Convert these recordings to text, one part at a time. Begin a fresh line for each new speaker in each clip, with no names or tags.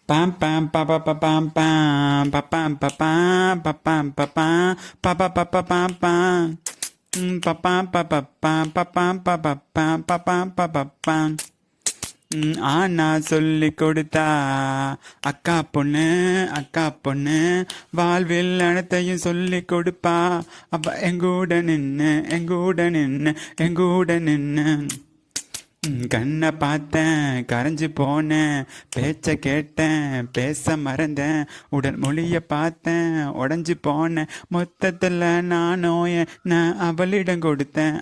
Pam pam pa pa pa pam pam pa pam pa pam pa pam pa pam pa pa pa pa pam pam pa pam pa pa pam pa pam pa pa pam pa pam pa pa pam ஆனா சொல்லி கொடுத்தா அக்கா பொண்ணு வாழ்வில் அனைத்தையும் சொல்லி கொடுப்பா அப்ப எங்கூட நின்னு கண்ணை பார்த்தேன் கரைஞ்சு போனேன் பேச்ச கேட்டேன் பேச மறந்தேன் உடல் மொழிய பார்த்தேன் உடஞ்சு போனேன் மொத்தத்தில் நான் அவளிடம் கொடுத்தேன்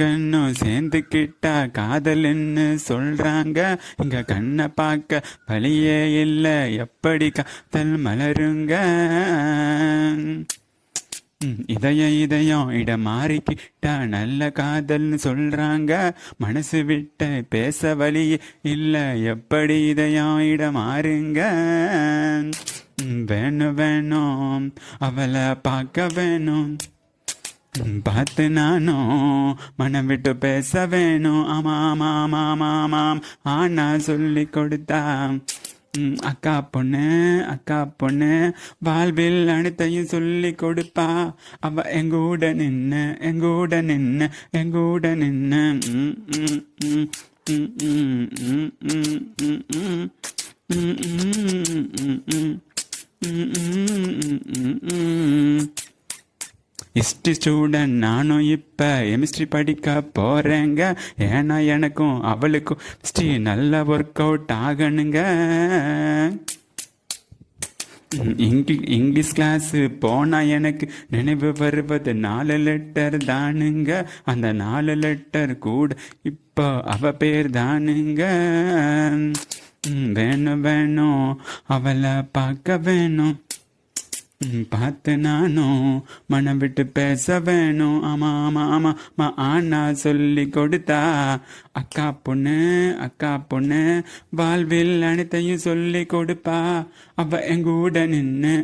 கண்ணும் சேர்ந்துக்கிட்டா காதல்னு சொல்றாங்க இங்க கண்ணை பார்க்க வழியே இல்லை எப்படி காதல் மலருங்க இதயம் இடம் மாறிக்கிட்டா நல்ல காதல்னு சொல்றாங்க மனசு விட்ட பேச வழி இல்ல எப்படி இதயம் இடம் மாறுங்க வேணும் அவளை பார்க்க வேணும் பார்த்து நானும் மனம் விட்டு பேச வேணும் ஆமாம் ஆனா சொல்லி கொடுத்தா அக்கா பொண்ணு வாழ்வில் அனைத்தையும் சொல்லி கொடுப்பா அவ எங்கூட நின்னு ஹிஸ்ட்ரி ஸ்டூடெண்ட் நானும் இப்போ கெமிஸ்ட்ரி படிக்க போகிறேங்க ஏன்னா எனக்கும் அவளுக்கும் ஹிஸ்ட்ரி நல்லா ஒர்க் அவுட் ஆகணுங்க இங்கிலீஷ் கிளாஸு போனால் எனக்கு நினைவு வருவது 4 லெட்டர் தானுங்க அந்த 4 லெட்டர் கூட இப்போ அவ பேர் தானுங்க வேணும் அவளை பார்க்க வேணும் பார்த்து நானும் மனம் விட்டு பேச வேணும் ஆமா ஆனா சொல்லி கொடுத்தா அக்கா பொண்ணு வாழ்வில் அனைத்தையும் சொல்லி கொடுப்பா அவ எங்கூட நின்னு